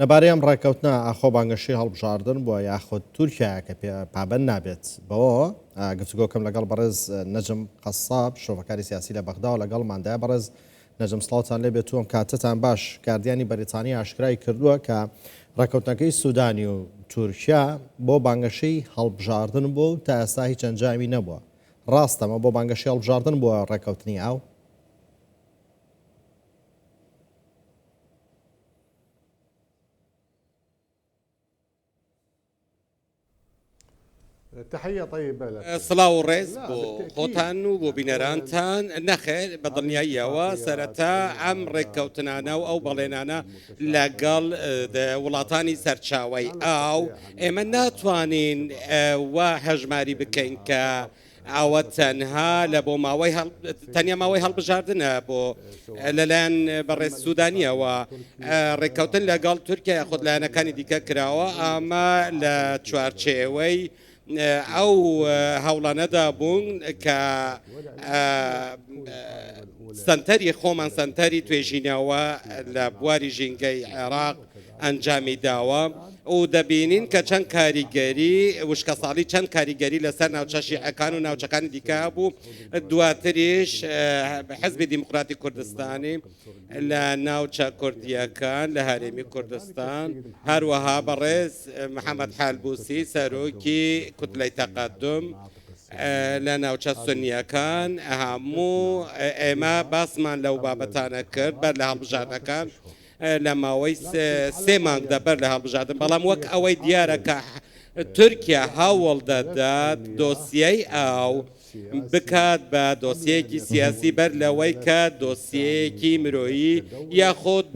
لەبارەی ئەم ڕێککەوتنە ئاخۆ بانگەشی هەڵبژاردن بووە یاخود تورکیا کە پابند نابێت بەوە گفتوگۆکەم لەگەڵ بەڕێز نەجم قەساب شۆڤەکاری سیاسی لە بەغدا و لەگەڵماندا بەڕێز نەجم سڵاوتان لێ بێت تووەم کاتتان باش گاردیانی بەریتانی ئاشکرای کردووە کە ڕێککەوتنەکەی سوودانی و تورکیا بۆ بانگەشەی هەڵبژاردن بوو و تا ئێستا هیچ ئەنجامی نەبووە ڕاستەمە بۆ بانگەشی هەڵبژاردن بووە ڕێککەوتنی ئاو تحية طيبة لك سڵاو و ڕێز بۆ خۆتان و بۆ بینەرانتان نەخێر بە دڵنیاییەوە سەرەتا ئەم ڕێککەوتنانە و ئەو بەڵێنانە لەگەڵ وڵاتانی سەرچاوی ئاو ئێمە ناتوانین وا هەژماری بکەین کە ئەوە تەنها لە بۆ ماوەی تەنیا ماوەی هەڵبژاردنە بۆ لەلایەن بەڕێز سوودانیەوە ڕێککەوتن لەگەڵ تورکیا یاخود لایەنەکانی دیکە کراوە ئەمە لە چوارچێوەی ئەو هەوڵانەدا بوون کە سنتەری خۆمان سنتەری توێژینەوە لە بواری ژینگەی عێراق ئەنجامی داوە و دەبینین کە چەند کاریگەری وشکە ساڵی چەند کاریگەری لەسەر ناوچە شیعەکان و ناوچەکانی دیکە بوو دواتریش حزبی دیموکراتی کوردستانی لە ناوچە کوردیەکان لە هەرێمی کوردستان هەروەها بەڕێز محەممەد حالبوسی سەرۆکی کوتلەی تەقەدم لە ناوچە سنیەکان هەموو ئێمە باسمان لەو بابەتانە کرد بەر لە هەڵبژاردنەکان لە ماوەی سێ مانگ دەبەر لە هەڵبژاردن بەڵام وەک ئەوەی دیارە کە تورکیا هاوڵ دەدات دۆسیەی ئاو بکات بە دۆسیەکی سیاسی بەر لەوەی کە دۆسیەیەکی مرۆیی یاخۆت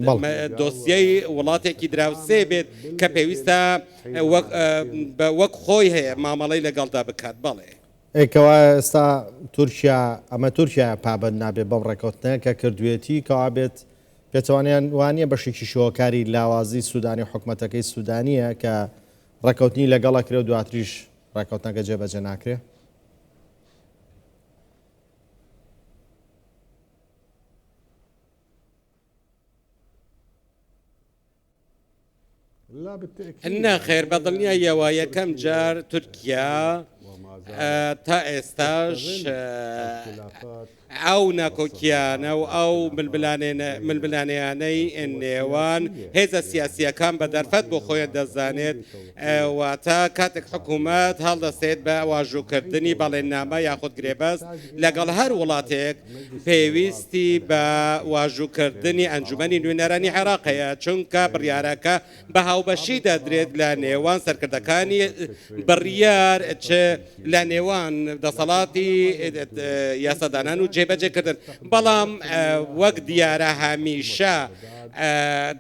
دۆسیەی وڵاتێکی دراوسێ بێت کە پێویستە وەک خۆی هەیە مامەڵەی لەگەڵدا بکات بەڵێ ئێکەوە ئێستا تورکیا ئەمە تورکیا پابند نابێت بەم ڕێککەوتنە کە کردوێتی کەوا بێت پێچوانیان وانە بەشێکی شۆکاری لاوازی سوودانی حکوومەتەکەی سوودانیە کە ڕێککەوتنی لەگەڵە کرێ و دواتریش ڕێککەوتنەکە جێبەجێ ناکرێ نەخێر بە دڵنیاییەوە یەکەم جار تورکیا تا ئێستاش ئەو ناکۆکیانە و ئەو ململانیانەی نێوان هێزە سیاسیەکان بە دەرفەت بۆ خۆیان دەزانێت واتە کاتێک حکوومەت هەڵدەستێت بە واژووکردنی بەڵێننامە یاخود گرێبەست لەگەڵ هەر وڵاتێک پێویستی بە واژووکردنی ئەنجومەنی نوێنەرانی عێراقەیە چونکە بڕیارەکە بە هاوبەشی دەدرێت لە نێوان سەرکردەکانی بڕیار لە نێوان دەسەڵاتی یاسادانان و جێبەجێکردن بەڵام وەک دیارە هەمیشە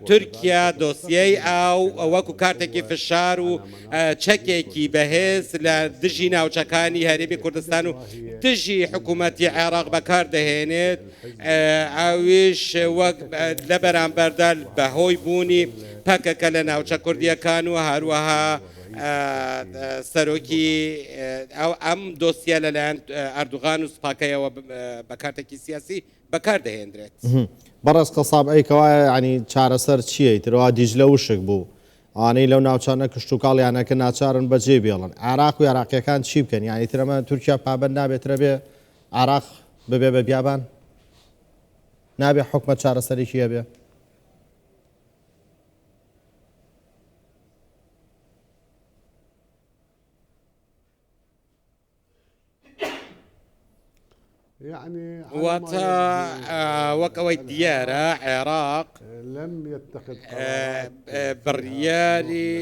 تورکیا دۆسیەی ئاو وەکو کارتێکی فشار و چەکێکی بەهێز لە دژی ناوچەکانی هەرێمی کوردستان و دژی حکوومەتی عێراق بەکاردەهێنێت ئەویش وەک لە بەرامبەردا بەهۆی بوونی پەکەکە لە ناوچە کوردیەکان و هەروەها سەرۆکی ئەم دۆسیە لەلایەن ئەردوغان و سوپاکەیەوە بە کارتێکی سیاسی بەکاردەهێنرێت بەڕێز قەساب ئەیکەوە ینی چارەسەر چییە ترەوە دیژلە وشک بوو ئەوانەی لەو ناوچانە کشت و کاڵیانەکە ناچارن بەجێ بێڵن عێراق و عێراقیەکان چی بکەن یانی ترەمە تورکیا پابند نابێترە بێ عێراق ببێ بە بیابان نابێ حکومەت چارەسەرێکی هەبێ واتە وەک ئەوەی دیارە عێراق بڕیاری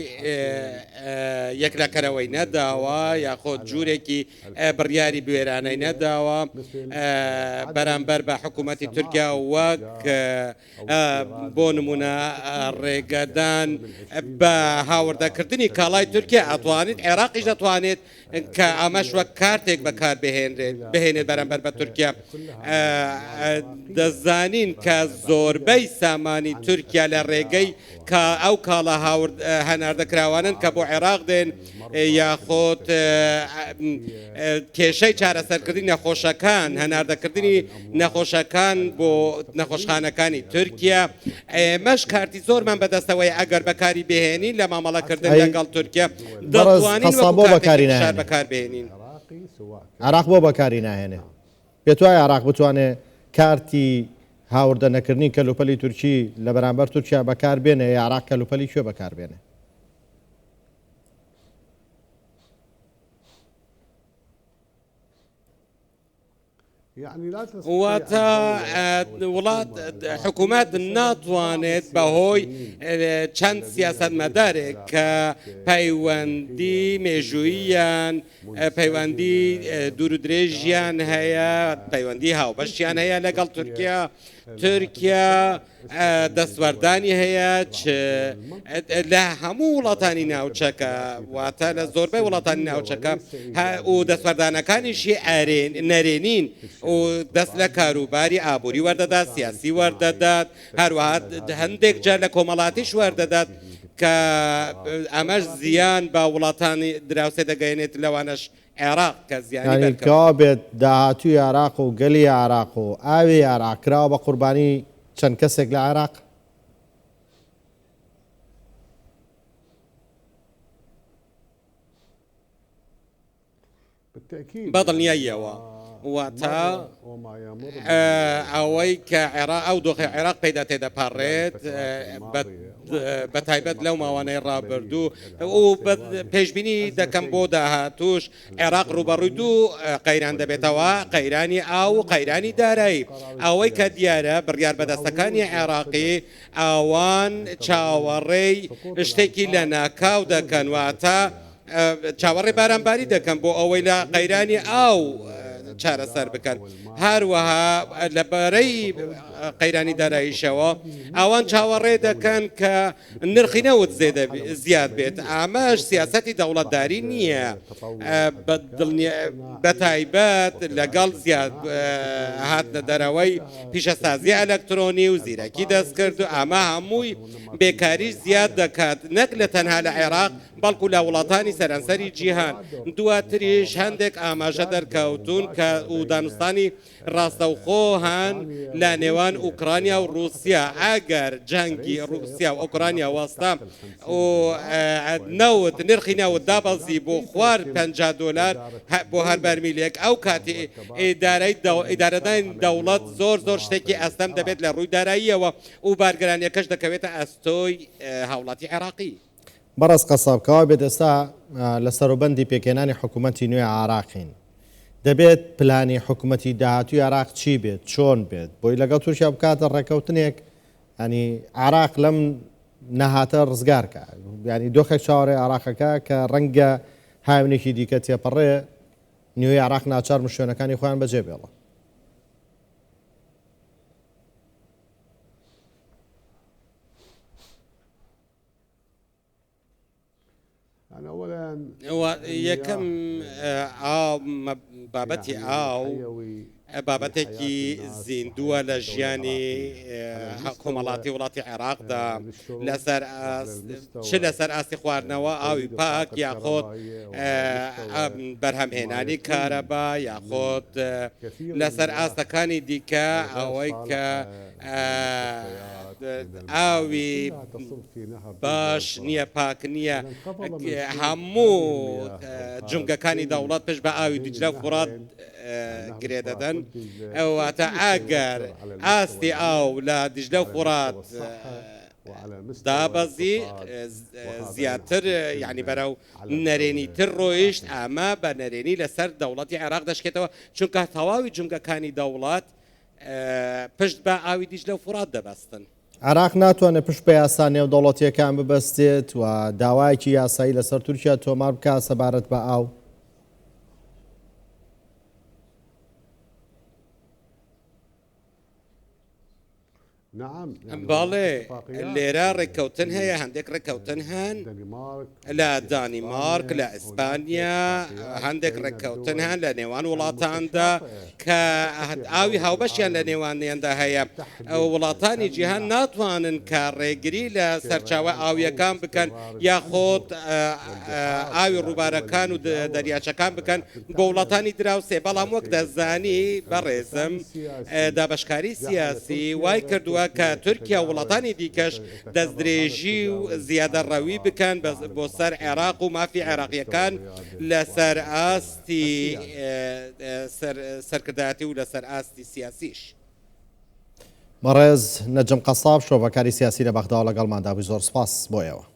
یەکلاکەرەوەی نەداوە یاخۆ جوورێکی بڕیاری بوێرانەی نەداوە بەرامبەر بە حکوومەتی تورکیا وەک بۆ نمونە ڕێگەدان بە هاوردەکردنی کاڵای تورکیا ئەتوانێت عێراقیش دەتوانێت کە ئەمەش وەک کارتێک بەکار بهێنێت بەرامبەر بە تورکیا دەزانین کە زۆربەی سامانی تورکیا لە ڕێگەی ئەو کاڵە هەناردەکراوانن کە بۆ عێراق دێن یاخۆت کێشەی چارەسەرکردنی نەخۆشەکان هەناردەکردنی نەخۆشەکان بۆ نەخۆشخانەکانی تورکیا ئێمەش کارتی زۆرمان بەدەستەوەی ئەگەر بەکاری بهێنین لە مامەڵەکردن لەگەڵ تورکیا دەتوانین بەکاربهێنین. عراق بۆ بەکاری ناهێنێ پێت وایە عراق بتوانێت کارتی هاوردە نەکردنی کەلوپەلی تورکی لە بەرامبەر تورکیا بەکار بێنێ یا عراق کەلوپەلی کوێ بەکار بێنێ؟ واتە وڵات حکوومەت ناتوانێت بەهۆی چەند سیاست مەدارێک کە پەیوەندی مێژووییان پەیوەندی دوور و درێژیان هەیە پەیوەندی هاوبەشیان هەیە لەگەڵ تورکیا تورکیا دەستوەردانی هەیە لە هەموو وڵاتانی ناوچەکە واتە لە زۆربەی وڵاتانی ناوچەکە و دەستوەردانەکانیشی نەرێنین و دەست لە کاروباری ئابووری وەردەدات سیاسی وەردەدات هەروەها هەندێک جار لە کۆمەڵاتیش وەردەدات کە ئەمەش زیان بە وڵاتانی دراوسێ دەگەێنێت لەوانش عێراق کە زیانی بێت داهاتووی عراق و گەلی عراق و ئاوی عراق کراوە بە قوربانی چەند کەسێک لە عێراق؟ بەدڵنیاییەوە واتە ئەوەی کە ئەو دۆخی عێراق پەیدا تێدەپارڕێت بە تایبەت لەو ماوانەی ڕابردوو و پێشببینی دەکەم بۆ داهاتوش عێراق ڕوبەڕووی دوو قەیران دەبێتەوە قەیرانی ئاو و قەیرانی دارایی ئەوەی کە دیارە بڕیار بەدەستەکانی عێراقی ئەوان چاوەڕێی شتێکی لە ناکاو دەکەن واتە چاوەڕێ بارانباری دەکەم بۆ ئەوەی لە قەیرانی ئاو چارەسەر بکەن هەروەها لەبارەی قەیرانی داراییشەوە ئەوان چاوەڕێ دەکەن کە نرخی نەوت زیاد بێت ئاماش سیاسەتی دەوڵەتداری نییە بە تایبەت لەگەڵ زیاد هاتنە دەرەوەی پیشەسازی ئەلەکترۆنی و زیرەکی دەستکرد و ئەمە هەمووی بێکاری زیاد دەکات نەک لە تەنها لە عێراق بەڵکو لە وڵاتانی سەرانسەری جیهان دواتریش هەندێک ئاماژە دەرکەوتون کە و دانوستانی ڕاستەوخۆ هەن لە نێوان ئوکرانیا و رووسیا ئەگەر جەنگی رووسیا و ئۆکرانیا وەستا و نەوت نرخی نەوت دابەزی بۆ خوار $50 بۆ هەر بەرمیلێک ئەو کاتی ئیدارەدانی دەوڵەت زۆر شتێکی ئەستەم دەبێت لە ڕووی داراییەوە و بارگرانیەکەش دەکەوێتە ئەستۆی هاوڵاتی عێراقی. بەڕست قەسابکەوە بێت ئێستا لە سەروبەندی پێکێنانی حکوومەتی نوێ عراقین دەبێت پلانی حکوومەتی داهاتوی عراق چی بێت چۆن بێت بۆی لەگەڵ تووشیا بکاتە ڕێکەوتنێک ینی عراق لەم نەهاتە ڕزگارکە ینی دۆخێک چاوەڕێ عراقەکە کە ڕەنگە هاوینێکی دیکە تێپەڕێ نیوەی عراق ناچار مشوێنەکانی خۆیان بەجێ بێڵە. یەکەم بابەتی ئاو بابەتێکی زیندووە لە ژیانی کۆمەڵاتی وڵاتی عێراقدا لەسەر ئاستی خواردنەوە ئاوی پاک یاخۆت بەرهەمهێنانی کارەبا یاخۆت لەسەر ئاستەکانی دیکە ئەوەی کە ئاوی باش نییە پاک نییە هەموو جونگەکانی دەوڵەت پێش بە ئاوی دیجلە و فورات گرێ دەدەن ئەواتە ئەگەر ئاستی ئاو لە دیجلە و فورات دابەزی زیاتر یعنی بەرەو نەرێنی تر ڕۆیشت ئەمە بە نەرێنی لەسەر دەوڵەتی عێراق دەشکێتەوە چونکە تەواوی جونگەکانی دەوڵات پشت بە ئاوی دیجلە و فورات دەبەستن. عراق ناتوانێت پشت بە یاسا نێودەوڵەتیەکان ببەستێت و داوایەکی یاسایی لەسەر تورکیا تۆمار بکە سەبارەت بە ئاو. نعم باڵێ لێرە ڕێککەوتن هەیە هەندێک ڕێککەوتن هەن لە دانیمارک لە ئیسپانیا هەندێک ڕێککەوتن هەن لە نێوان وڵاتاندا کە ئاوی هاوبەشیان لە نێوانیاندا هەیە وڵاتانی جیهان ناتوانن کە ڕێگری لە سەرچاوە ئاویەکان بکەن یاخۆت ئاوی ڕووبارەکان و دەریاچەکان بکەن بۆ وڵاتانی دراوسێ بەڵام وەک دەزانی بەڕێزم دابشکاری سیاسی وای کردووە کە تورکیا وڵاتانی دیکەش دەستدرێژی و زیادە ڕەوی بکەن بۆ سەر عێراق و مافی عێراقیەکان لەسەر ئاستی سەرکردایەتی و لەسەر ئاستی سیاسیش. مەڕێز نەجم قەساب شۆڤەکاری سیاسی لە بەغداوە لەگەڵماندا بووی زۆر سپاس بۆیەوە.